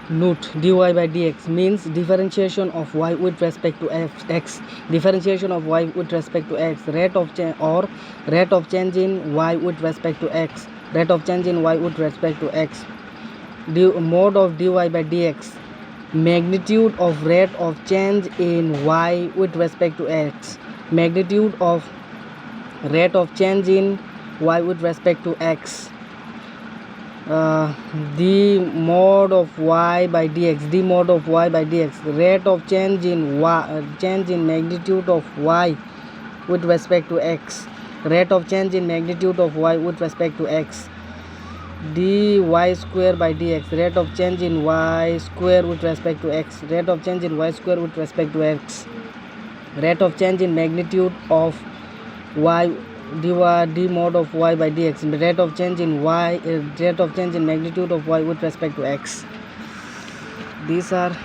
Note, dy by dx means differentiation of y with respect to x. Differentiation of y with respect to x. Rate of change in y with respect to x. Rate of change in y with respect to x. Mode of dy by dx. Magnitude of rate of change in y with respect to x. Magnitude of rate of change in y with respect to x. The mod of y by dx, the mod of y by dx, rate of change in y, change in magnitude of y with respect to x, rate of change in magnitude of y with respect to x, dy square by dx, rate of change in y square with respect to x, rate of change in y square with respect to x, rate of change in magnitude of y d mod of y by dx, rate of change in y, rate of change in magnitude of y with respect to x. These are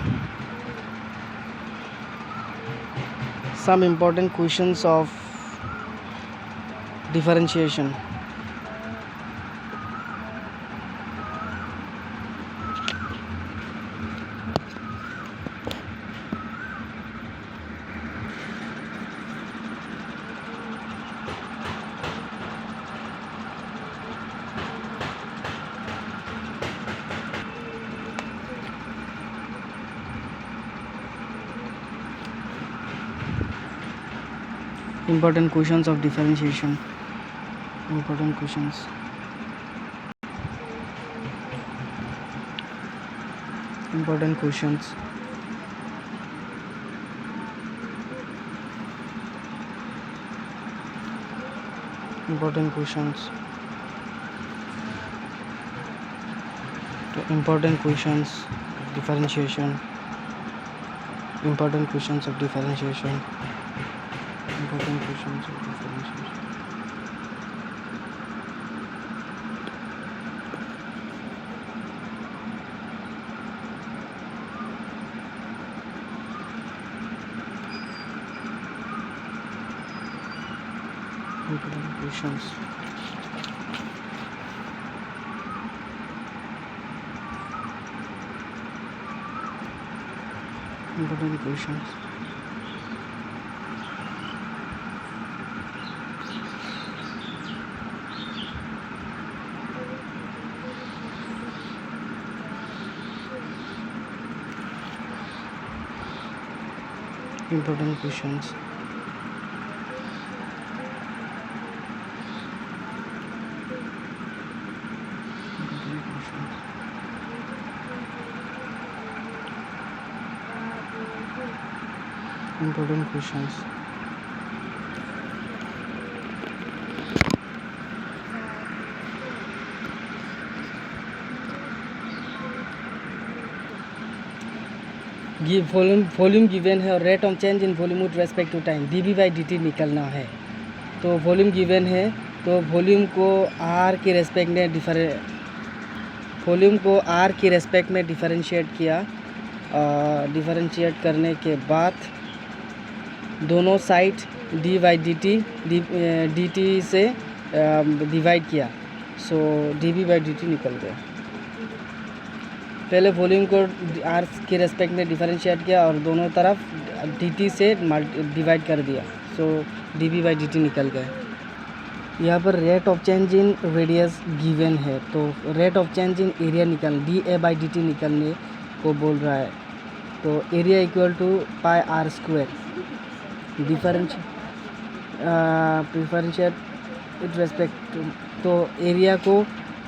some important questions of differentiation. Important questions of differentiation. Important questions. Important questions. Important questions. Important questions. Differentiation. Important questions of differentiation. Important questions of differentiation. Important questions. Important questions. Important questions. Important questions. Volume given है और rate of change in volume with respect to time dv by dt निकलना है। तो volume given है तो volume को r के respect में डिफरेंशिएट किया। डिफरेंशिएट करने के बाद दोनों side D by D T से डिवाइड किया, सो dv बाई dt निकल गया। पहले वॉल्यूम को r के रेस्पेक्ट में डिफरेंशिएट किया और दोनों तरफ dt से डिवाइड कर दिया, सो dv बाई dt निकल गया। यहाँ पर rate of change in radius given है, तो rate of change in area dA by dt निकलने को बोल रहा है। तो area equal to pi r square, differentiate with respect, तो एरिया को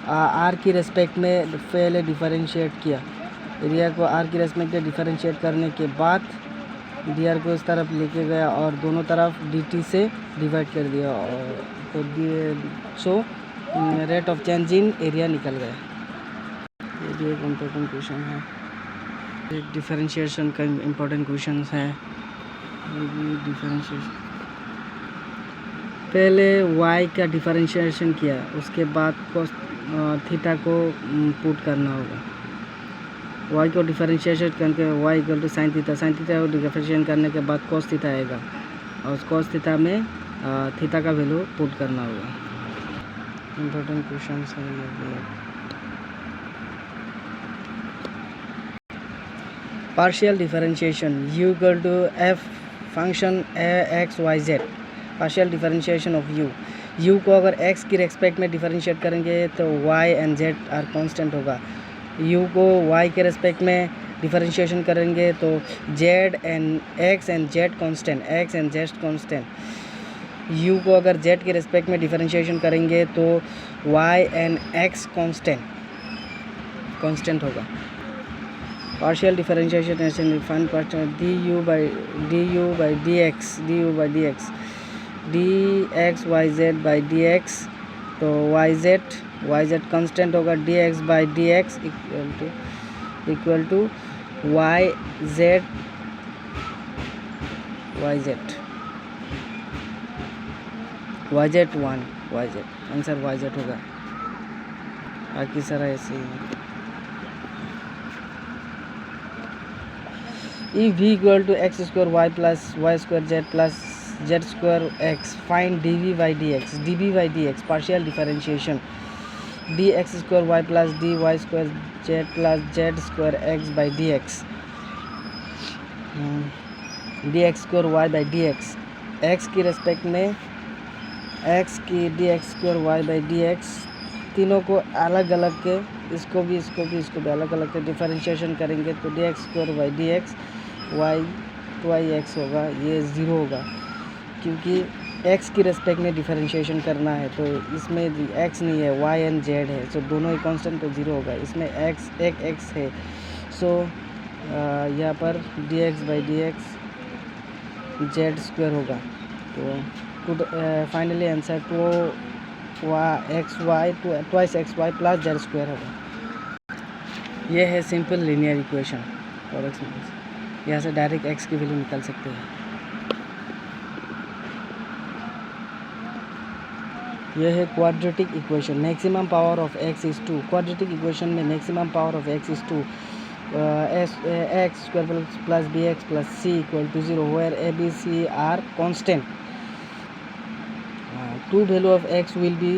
r की रेस्पेक्ट में पहले डिफरेंशिएट किया। एरिया को r की रेस्पेक्ट में डिफरेंशिएट करने के बाद dr को इस तरफ लेके गया और दोनों तरफ dt से डिवाइड कर दिया, और तो so rate of change in area निकल गया। ये भी एक इम्पोर्टेंट क्वेश्चन है, एक डिफरेंशिएशन का इम्पोर्टेंट क्वेश्चन है। डिफरेंशिएशन पहले y का डिफरेंशिएशन किया, उसके बाद cos थीटा को पुट करना होगा। y को डिफरेंशिएशन करके y equal to sine theta को डिफरेंशिएशन करने के बाद cos थीटा आएगा, और cos थीटा में थीटा का वैल्यू पुट करना होगा। इम्पोर्टेंट क्वेश्चन है ये। partial differentiation u equal to f function x y z, partial differentiation of u को अगर x की रेस्पेक्ट में डिफरेंशिएट करेंगे तो y and z are constant होगा, u को y के रेस्पेक्ट में डिफरेंशिएशन करेंगे तो z and x and z constant, u को अगर z के रेस्पेक्ट में डिफरेंशिएशन करेंगे तो y एंड x कांस्टेंट होगा। पार्शियल डिफरेंशिएशन ऐसे define partial du by dx dx yz by dx, तो yz कांस्टेंट होगा, dx by dx equal to yz yz 1 yz, answer yz होगा। बाकी सारा ऐसे ही है। If v equal to x square y plus y square z plus z square x, find dv by dx partial differentiation dx square y plus dy square z plus z square x by dx, dx square y by dx, x की respect में x की dx square y by dx, तीनों को अलग अलग के इसको भी अलग अलग के डिफरेंशिएशन करेंगे तो dx square by dx y 2x होगा, ये ज़ीरो होगा क्योंकि x की रेस्पेक्ट में डिफरेंशिएशन करना है तो इसमें x नहीं है, y एंड z है, सो दोनों ही कांस्टेंट तो ज़ीरो होगा, इसमें एक x है, सो यहाँ पर dx by dx z square होगा, तो finally answer twice x y plus z square होगा। ये है simple linear equation for x minus, यहाँ से डायरेक्ट एक्स की वैल्यू निकाल सकते हैं। यह है quadratic equation, maximum power of X is 2, quadratic equation में maximum power of X is 2, X square plus B X plus C equal to 0 where A B C are constant, two value of x will be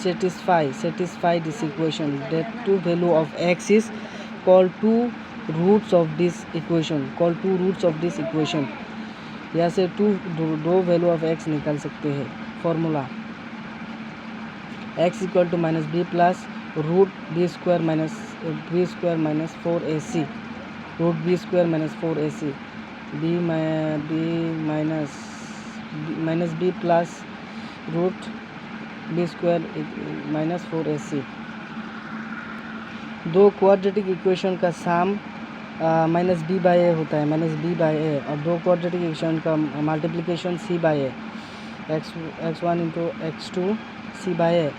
satisfy this equation, that two value of x is called two roots of this equation, यहाँ से दो value of x निकाल सकते हैं। Formula x equal to minus B plus root B square minus 4ac, root B square minus 4ac, B minus B plus root B square minus 4ac। दो quadratic equation का sum minus B by A होता है, minus B by A, और दो quadratic equation का multiplication C by A, x1 into x2 C by A,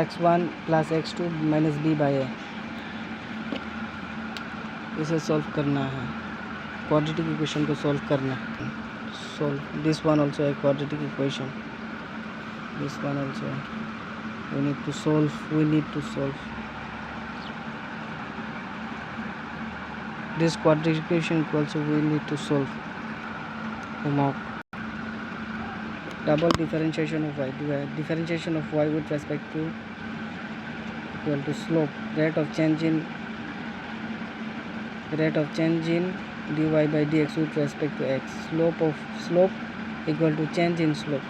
x1 plus x2 minus B by A. इसे solve करना है, quadratic equation को solve करना है। solve this one also a quadratic equation, this one also we need to solve this quadratic equation also we need to solve. Homework. Double differentiation of y, differentiation of y with respect to equal to slope, rate of change in dy by dx with respect to x, slope equal to change in slope.